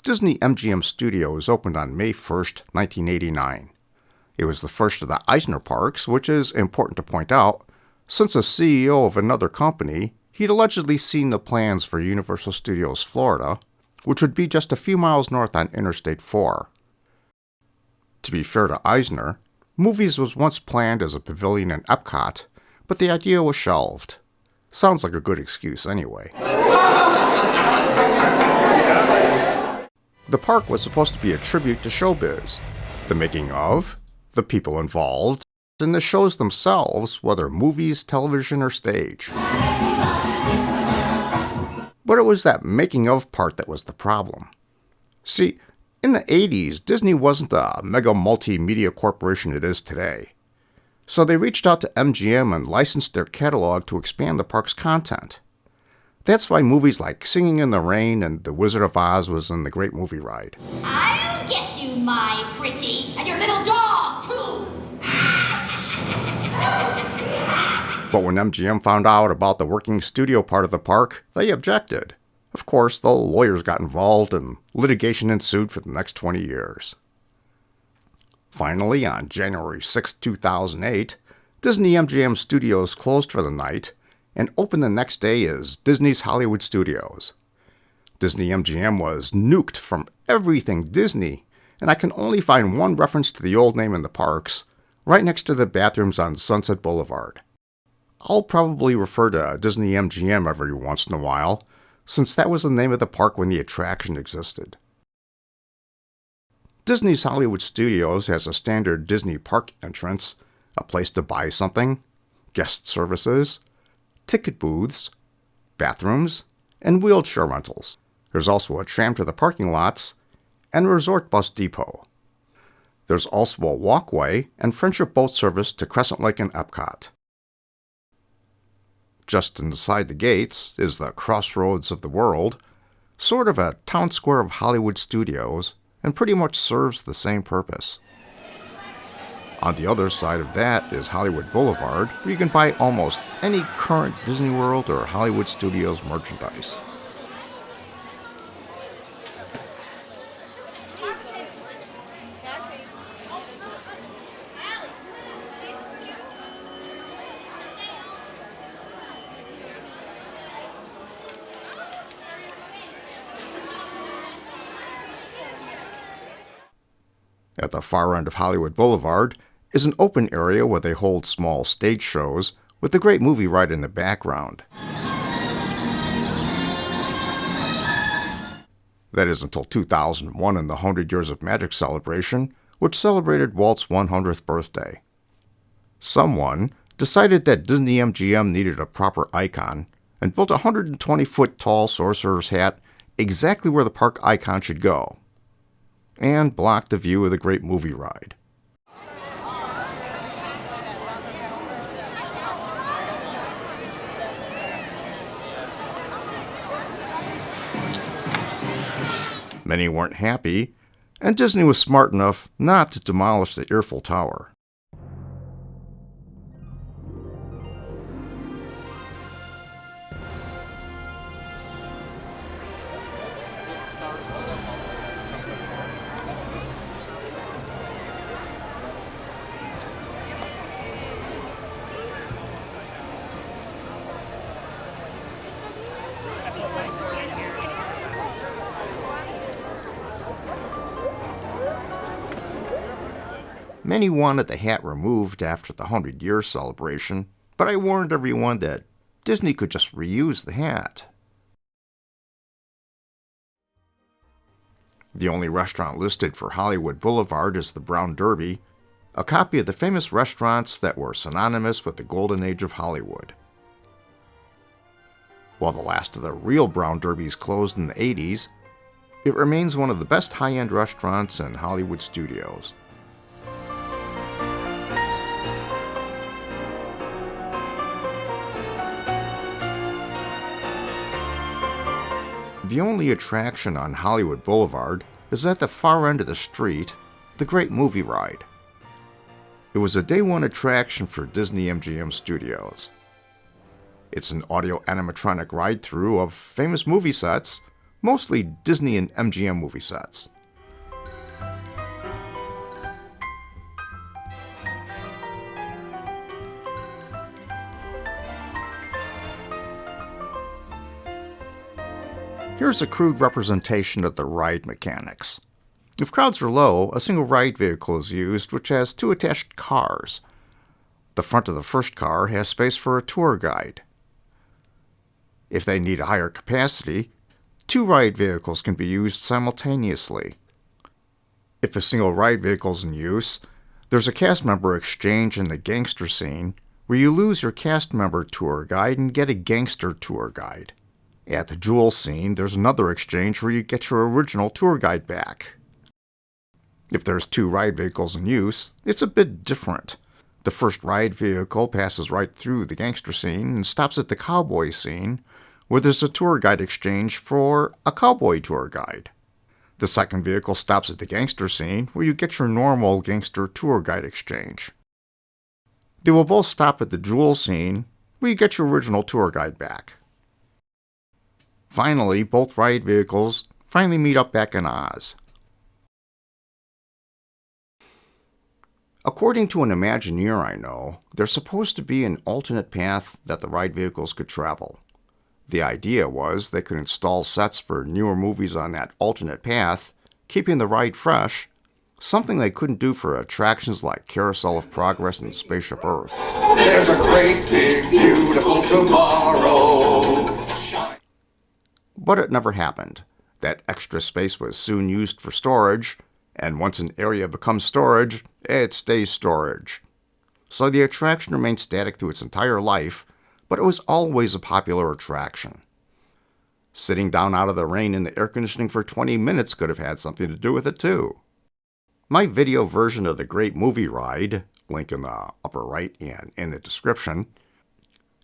Disney-MGM Studios opened on May 1st, 1989. It was the first of the Eisner parks, which is important to point out, since as CEO of another company, he'd allegedly seen the plans for Universal Studios Florida, which would be just a few miles north on Interstate 4. To be fair to Eisner, Movies was once planned as a pavilion in Epcot, but the idea was shelved. Sounds like a good excuse anyway. The park was supposed to be a tribute to showbiz, the making of, the people involved, and the shows themselves, whether movies, television, or stage. But it was that making of part that was the problem. See, in the 80s, Disney wasn't the mega multimedia corporation it is today. So they reached out to MGM and licensed their catalog to expand the park's content. That's why movies like Singing in the Rain and The Wizard of Oz was in the Great Movie Ride. I'll get you, my pretty, and your little dog, too! But when MGM found out about the working studio part of the park, they objected. Of course, the lawyers got involved and litigation ensued for the next 20 years. Finally, on January 6, 2008, Disney-MGM Studios closed for the night and opened the next day as Disney's Hollywood Studios. Disney-MGM was nuked from everything Disney, and I can only find one reference to the old name in the parks, right next to the bathrooms on Sunset Boulevard. I'll probably refer to Disney-MGM every once in a while, since that was the name of the park when the attraction existed. Disney's Hollywood Studios has a standard Disney park entrance, a place to buy something, guest services, ticket booths, bathrooms, and wheelchair rentals. There's also a tram to the parking lots and a resort bus depot. There's also a walkway and friendship boat service to Crescent Lake and Epcot. Just inside the gates is the Crossroads of the World, sort of a town square of Hollywood Studios, and pretty much serves the same purpose. On the other side of that is Hollywood Boulevard, where you can buy almost any current Disney World or Hollywood Studios merchandise. At the far end of Hollywood Boulevard is an open area where they hold small stage shows with the Great Movie Ride in the background. That is until 2001 and the 100 Years of Magic celebration, which celebrated Walt's 100th birthday. Someone decided that Disney-MGM needed a proper icon and built a 120-foot tall sorcerer's hat exactly where the park icon should go, and blocked the view of the Great Movie Ride. Many weren't happy, and Disney was smart enough not to demolish the Eiffel Tower. Many wanted the hat removed after the 100-year celebration, but I warned everyone that Disney could just reuse the hat. The only restaurant listed for Hollywood Boulevard is the Brown Derby, a copy of the famous restaurants that were synonymous with the golden age of Hollywood. While the last of the real Brown Derbys closed in the 80s, it remains one of the best high-end restaurants in Hollywood Studios. The only attraction on Hollywood Boulevard is at the far end of the street, the Great Movie Ride. It was a day one attraction for Disney-MGM Studios. It's an audio animatronic ride-through of famous movie sets, mostly Disney and MGM movie sets. Here's a crude representation of the ride mechanics. If crowds are low, a single ride vehicle is used which has two attached cars. The front of the first car has space for a tour guide. If they need a higher capacity, two ride vehicles can be used simultaneously. If a single ride vehicle is in use, there's a cast member exchange in the gangster scene where you lose your cast member tour guide and get a gangster tour guide. At the jewel scene, there's another exchange where you get your original tour guide back. If there's two ride vehicles in use, it's a bit different. The first ride vehicle passes right through the gangster scene and stops at the cowboy scene, where there's a tour guide exchange for a cowboy tour guide. The second vehicle stops at the gangster scene, where you get your normal gangster tour guide exchange. They will both stop at the jewel scene, where you get your original tour guide back. Finally, both ride vehicles finally meet up back in Oz. According to an Imagineer I know, there's supposed to be an alternate path that the ride vehicles could travel. The idea was they could install sets for newer movies on that alternate path, keeping the ride fresh, something they couldn't do for attractions like Carousel of Progress and Spaceship Earth. There's a great big beautiful tomorrow. But it never happened. That extra space was soon used for storage, and once an area becomes storage, it stays storage. So the attraction remained static through its entire life, but it was always a popular attraction. Sitting down out of the rain in the air conditioning for 20 minutes could have had something to do with it too. My video version of the Great Movie Ride, link in the upper right and in the description,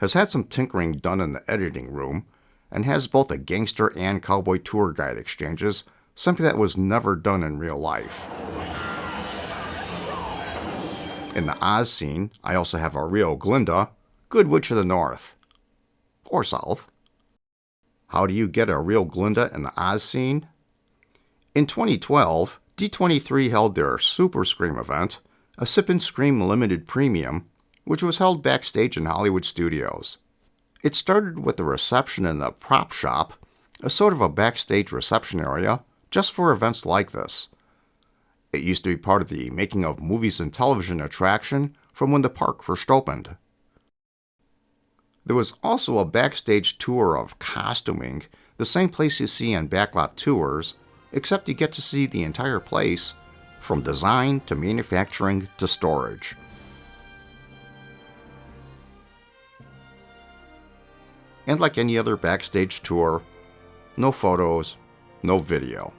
has had some tinkering done in the editing room, and has both a gangster and cowboy tour guide exchanges, something that was never done in real life. In the Oz scene, I also have a real Glinda, Good Witch of the North. Or South. How do you get a real Glinda in the Oz scene? In 2012, D23 held their Super Scream event, a Sip and Scream limited premium, which was held backstage in Hollywood Studios. It started with a reception in the prop shop, a sort of a backstage reception area, just for events like this. It used to be part of the Making of Movies and Television attraction from when the park first opened. There was also a backstage tour of costuming, the same place you see on backlot tours, except you get to see the entire place, from design to manufacturing to storage. And like any other backstage tour, no photos, no video.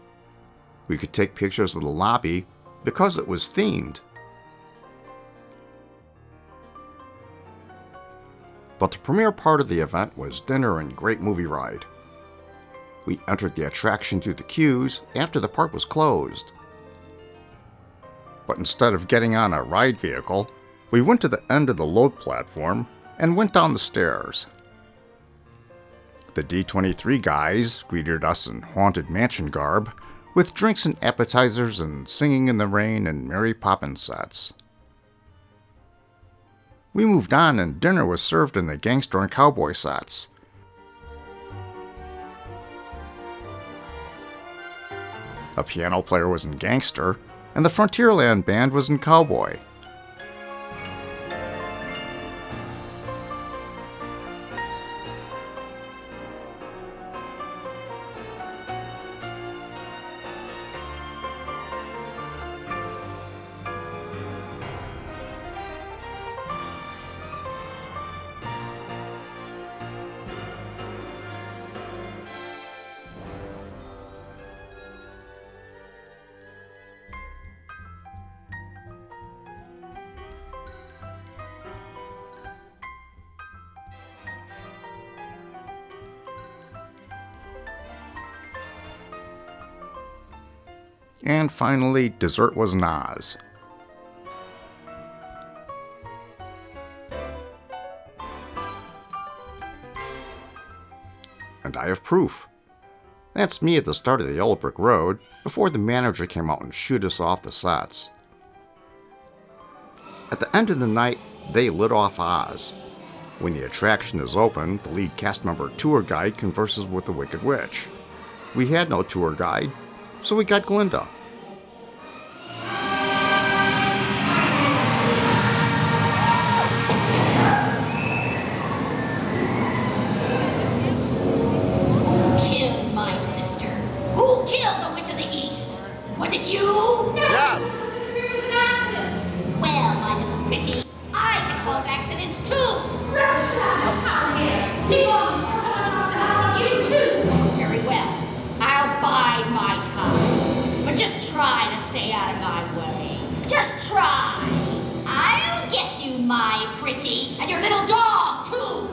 We could take pictures of the lobby because it was themed. But the premier part of the event was dinner and Great Movie Ride. We entered the attraction through the queues after the park was closed. But instead of getting on a ride vehicle, we went to the end of the load platform and went down the stairs. The D23 guys greeted us in Haunted Mansion garb, with drinks and appetizers and Singing in the Rain and Mary Poppins sets. We moved on and dinner was served in the gangster and cowboy sets. A piano player was in gangster, and the Frontierland band was in cowboy. And finally, dessert was Nas. And I have proof. That's me at the start of the Yellow Brick Road, before the manager came out and shooed us off the sets. At the end of the night, they lit off Oz. When the attraction is open, the lead cast member tour guide converses with the Wicked Witch. We had no tour guide, so we got Glinda. Who killed my sister? Who killed the Witch of the East? Was it you? Yes! It was an accident. Well, my little pretty, I can cause accidents too. Very well. I'll bide my time. But just try to stay out of my way. Just try. I'll get you, my pretty, and your little dog too.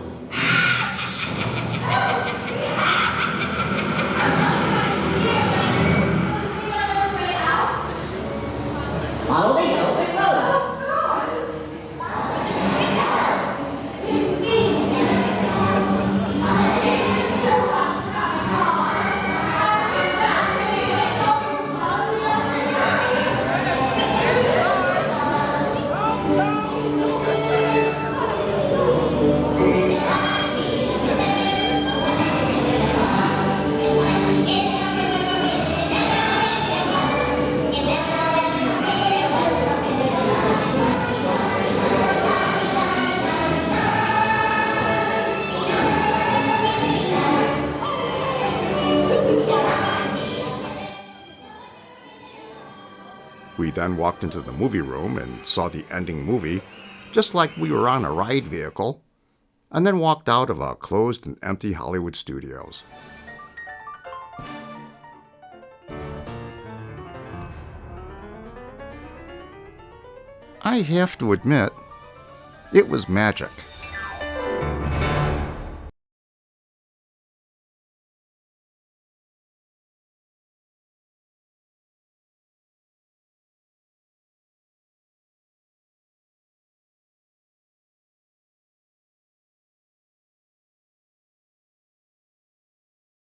Follow the Yellow Brick Road. We then walked into the movie room and saw the ending movie, just like we were on a ride vehicle, and then walked out of a closed and empty Hollywood studios. I have to admit, it was magic.